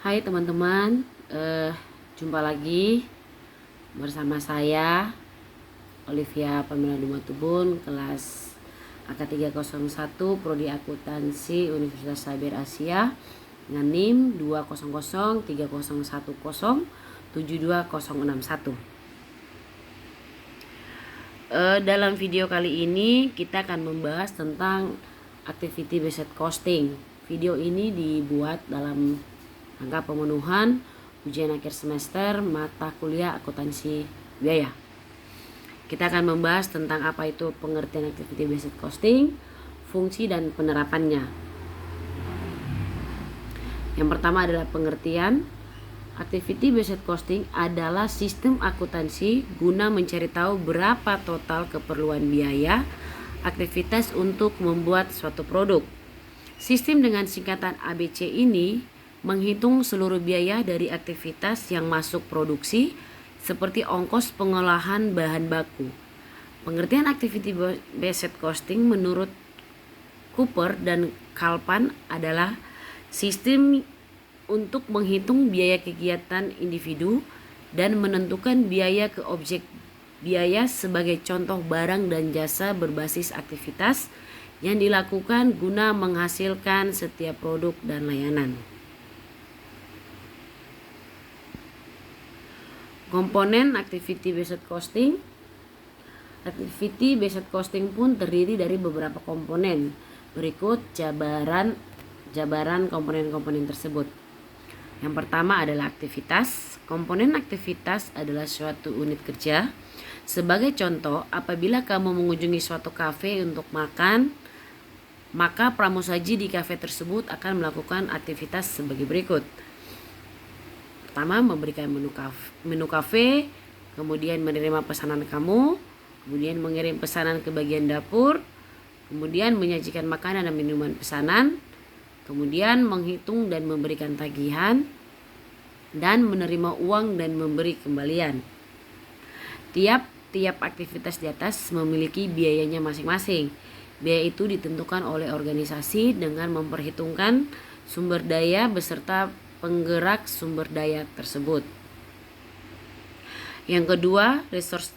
Hai teman-teman, jumpa lagi bersama saya Olivia Pamela Dumatubun, kelas AK301 Prodi Akuntansi Universitas Saber Asia dengan NIM 2003010720061. Dalam video kali ini kita akan membahas tentang activity based costing. Video ini dibuat dalam rangka pemenuhan ujian akhir semester mata kuliah akuntansi biaya. Kita akan membahas tentang apa itu pengertian activity based costing, fungsi dan penerapannya. Yang pertama adalah pengertian. Activity based costing adalah sistem akuntansi guna mencari tahu berapa total keperluan biaya aktivitas untuk membuat suatu produk. Sistem dengan singkatan ABC ini menghitung seluruh biaya dari aktivitas yang masuk produksi seperti ongkos pengolahan bahan baku. Pengertian activity based costing menurut Cooper dan Kalpan adalah sistem untuk menghitung biaya kegiatan individu dan menentukan biaya ke objek biaya sebagai contoh barang dan jasa berbasis aktivitas yang dilakukan guna menghasilkan setiap produk dan layanan. Komponen activity based costing. Activity based costing pun terdiri dari beberapa komponen. Berikut jabaran komponen-komponen tersebut. Yang pertama adalah aktivitas. Komponen aktivitas adalah suatu unit kerja. Sebagai contoh, apabila kamu mengunjungi suatu kafe untuk makan, maka pramusaji di kafe tersebut akan melakukan aktivitas sebagai berikut. Pertama, memberikan menu kafe, kemudian menerima pesanan kamu, kemudian mengirim pesanan ke bagian dapur, kemudian menyajikan makanan dan minuman pesanan, kemudian menghitung dan memberikan tagihan, dan menerima uang dan memberi kembalian. Tiap aktivitas di atas memiliki biayanya masing-masing. Biaya itu ditentukan oleh organisasi dengan memperhitungkan sumber daya beserta penggerak sumber daya tersebut. Yang kedua, resource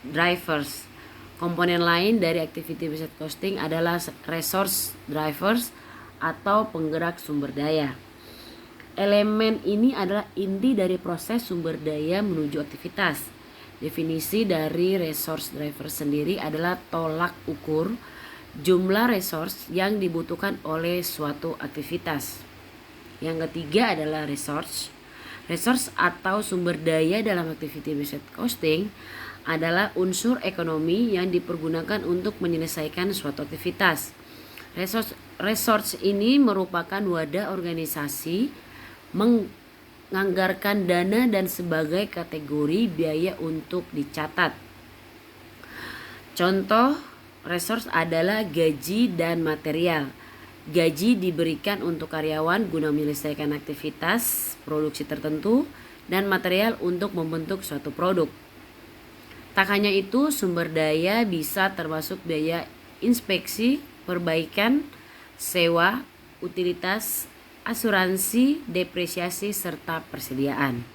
drivers. Komponen lain dari activity based costing adalah resource drivers atau penggerak sumber daya. Elemen ini adalah inti dari proses sumber daya menuju aktivitas. Definisi dari resource driver sendiri adalah tolak ukur jumlah resource yang dibutuhkan oleh suatu aktivitas. Yang ketiga adalah resource. Resource atau sumber daya dalam activity based costing adalah unsur ekonomi yang dipergunakan untuk menyelesaikan suatu aktivitas. Resource ini merupakan wadah organisasi menganggarkan dana dan sebagai kategori biaya untuk dicatat. Contoh resource adalah gaji dan material. Gaji diberikan untuk karyawan guna menyelesaikan aktivitas produksi tertentu dan material untuk membentuk suatu produk. Tak hanya itu, sumber daya bisa termasuk biaya inspeksi, perbaikan, sewa, utilitas, asuransi, depresiasi, serta persediaan.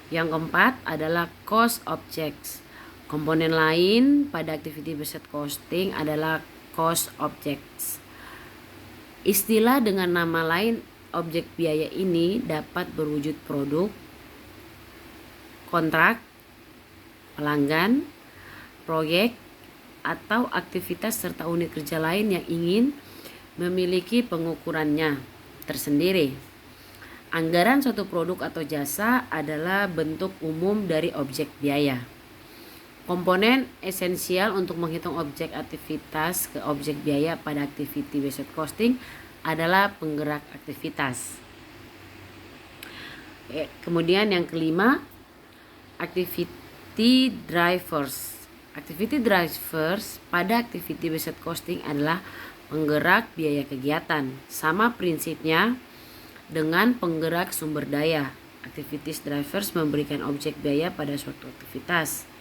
Yang keempat adalah cost objects. Komponen lain pada activity based costing adalah cost objects. Istilah dengan nama lain objek biaya ini dapat berwujud produk, kontrak, pelanggan, proyek, atau aktivitas serta unit kerja lain yang ingin memiliki pengukurannya tersendiri. Anggaran suatu produk atau jasa adalah bentuk umum dari objek biaya. Komponen esensial untuk menghitung objek aktivitas ke objek biaya pada activity based costing adalah penggerak aktivitas. Kemudian yang kelima, activity drivers. Activity drivers pada activity based costing adalah penggerak biaya kegiatan. Sama prinsipnya dengan penggerak sumber daya. Activities drivers memberikan objek biaya pada suatu aktivitas.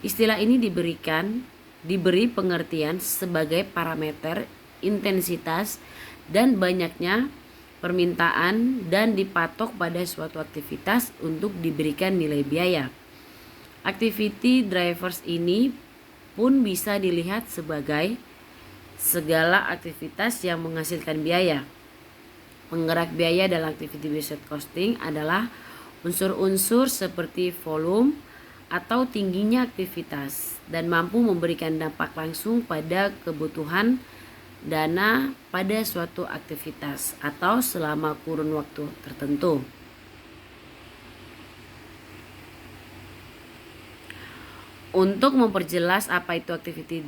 Istilah ini diberi pengertian sebagai parameter intensitas dan banyaknya permintaan dan dipatok pada suatu aktivitas untuk diberikan nilai biaya. Activity drivers ini pun bisa dilihat sebagai segala aktivitas yang menghasilkan biaya. Penggerak biaya dalam activity based costing adalah unsur-unsur seperti volume atau tingginya aktivitas dan mampu memberikan dampak langsung pada kebutuhan dana pada suatu aktivitas atau selama kurun waktu tertentu. Untuk memperjelas apa itu activity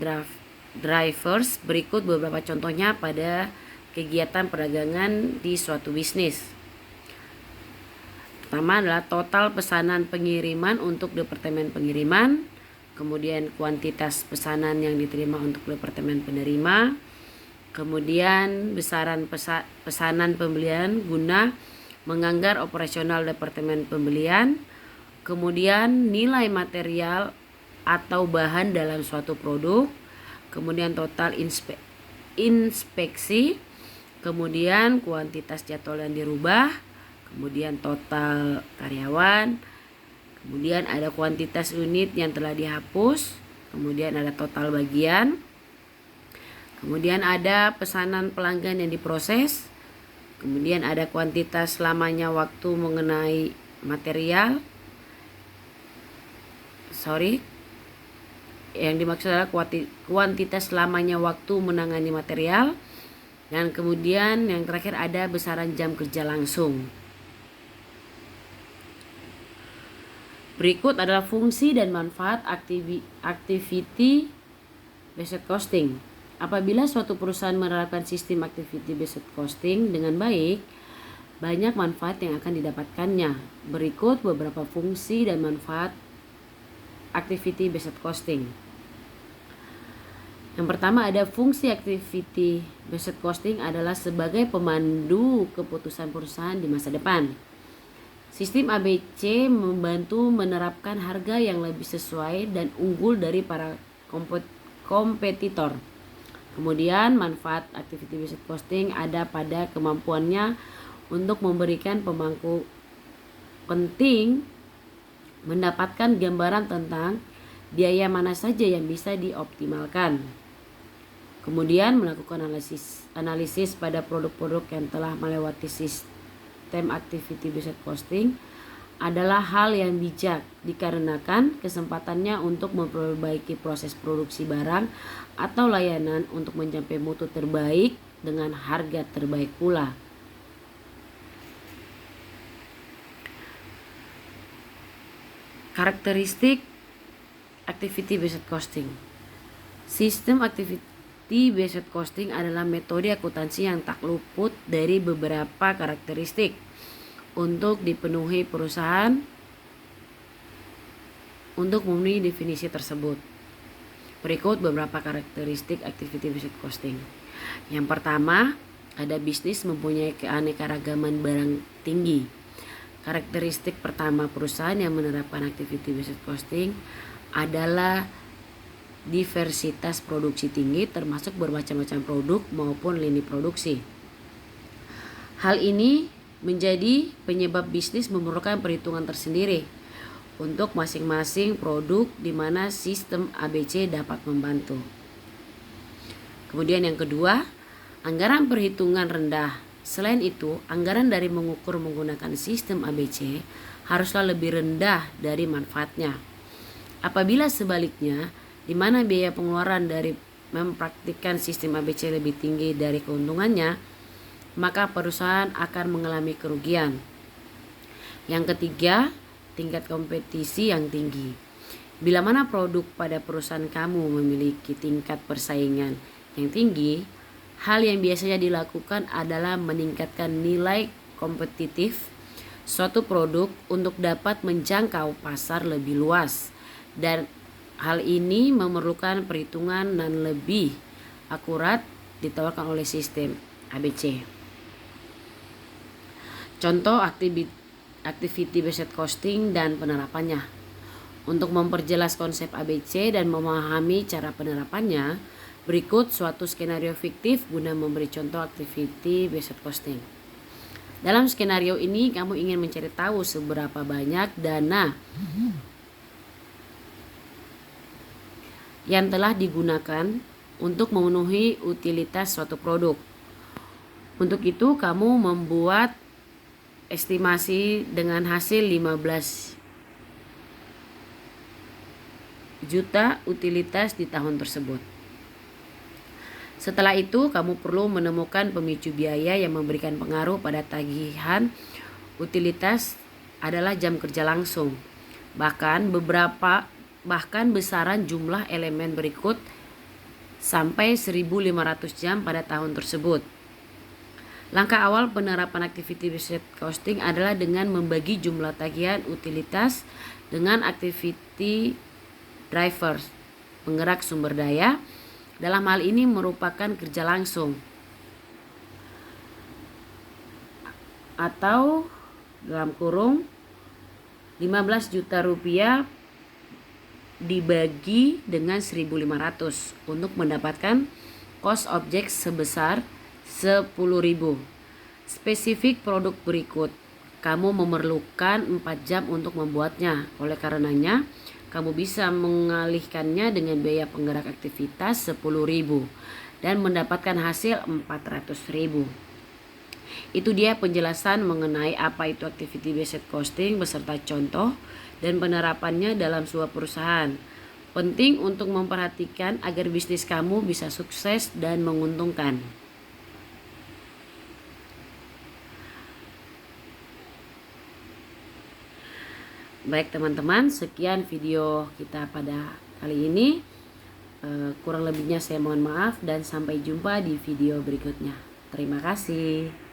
drivers, berikut beberapa contohnya pada kegiatan perdagangan di suatu bisnis. Pertama adalah total pesanan pengiriman untuk departemen pengiriman, kemudian kuantitas pesanan yang diterima untuk departemen penerima, kemudian besaran pesanan pembelian guna menganggar operasional departemen pembelian, kemudian nilai material atau bahan dalam suatu produk, kemudian total inspeksi, kemudian kuantitas jadwal yang dirubah, kemudian total karyawan, kemudian ada kuantitas unit yang telah dihapus, kemudian ada total bagian, kemudian ada pesanan pelanggan yang diproses, kemudian ada kuantitas lamanya waktu mengenai material, yang dimaksud adalah kuantitas lamanya waktu menangani material, dan kemudian yang terakhir ada besaran jam kerja langsung. Berikut adalah fungsi dan manfaat activity based costing. Apabila suatu perusahaan menerapkan sistem activity based costing dengan baik, banyak manfaat yang akan didapatkannya. Berikut beberapa fungsi dan manfaat activity based costing. Yang pertama ada fungsi activity based costing adalah sebagai pemandu keputusan perusahaan di masa depan. Sistem ABC membantu menerapkan harga yang lebih sesuai dan unggul dari para kompetitor. Kemudian manfaat activity based costing ada pada kemampuannya untuk memberikan pemangku penting mendapatkan gambaran tentang biaya mana saja yang bisa dioptimalkan. Kemudian melakukan analisis pada produk-produk yang telah melewati sistem activity based costing adalah hal yang bijak dikarenakan kesempatannya untuk memperbaiki proses produksi barang atau layanan untuk mencapai mutu terbaik dengan harga terbaik pula. Karakteristik activity based costing. Sistem activity based costing adalah metode akuntansi yang tak luput dari beberapa karakteristik untuk dipenuhi perusahaan untuk memenuhi definisi tersebut. Berikut beberapa karakteristik activity based costing. Yang pertama, ada bisnis mempunyai keanekaragaman barang tinggi. Karakteristik pertama perusahaan yang menerapkan activity based costing adalah diversitas produksi tinggi termasuk bermacam-macam produk maupun lini produksi. Hal ini menjadi penyebab bisnis memerlukan perhitungan tersendiri untuk masing-masing produk di mana sistem ABC dapat membantu. Kemudian yang kedua, anggaran perhitungan rendah. Selain itu, anggaran dari mengukur menggunakan sistem ABC haruslah lebih rendah dari manfaatnya. Apabila sebaliknya, di mana biaya pengeluaran dari mempraktikkan sistem ABC lebih tinggi dari keuntungannya, maka perusahaan akan mengalami kerugian. Yang ketiga, tingkat kompetisi yang tinggi. Bila mana produk pada perusahaan kamu memiliki tingkat persaingan yang tinggi, hal yang biasanya dilakukan adalah meningkatkan nilai kompetitif suatu produk untuk dapat menjangkau pasar lebih luas, dan hal ini memerlukan perhitungan yang lebih akurat ditawarkan oleh sistem ABC. Contoh activity based costing dan penerapannya. Untuk memperjelas konsep ABC dan memahami cara penerapannya, berikut suatu skenario fiktif guna memberi contoh activity based costing. Dalam skenario ini kamu ingin mencari tahu seberapa banyak dana yang telah digunakan untuk memenuhi utilitas suatu produk. Untuk itu kamu membuat estimasi dengan hasil 15 juta utilitas di tahun tersebut. Setelah itu, kamu perlu menemukan pemicu biaya yang memberikan pengaruh pada tagihan utilitas adalah jam kerja langsung. Bahkan besaran jumlah elemen berikut sampai 1.500 jam pada tahun tersebut. Langkah awal penerapan activity based costing adalah dengan membagi jumlah tagihan utilitas dengan activity drivers, penggerak sumber daya. Dalam hal ini merupakan kerja langsung atau dalam kurung 15 juta rupiah dibagi dengan 1.500 untuk mendapatkan cost objek sebesar 10.000. Spesifik produk berikut kamu memerlukan 4 jam untuk membuatnya. Oleh karenanya kamu bisa mengalihkannya dengan biaya penggerak aktivitas 10.000 dan mendapatkan hasil 400.000. Itu dia penjelasan mengenai apa itu activity based costing beserta contoh dan penerapannya dalam sebuah perusahaan. Penting untuk memperhatikan agar bisnis kamu bisa sukses dan menguntungkan. Baik teman-teman, sekian video kita pada kali ini. Kurang lebihnya saya mohon maaf dan sampai jumpa di video berikutnya. Terima kasih.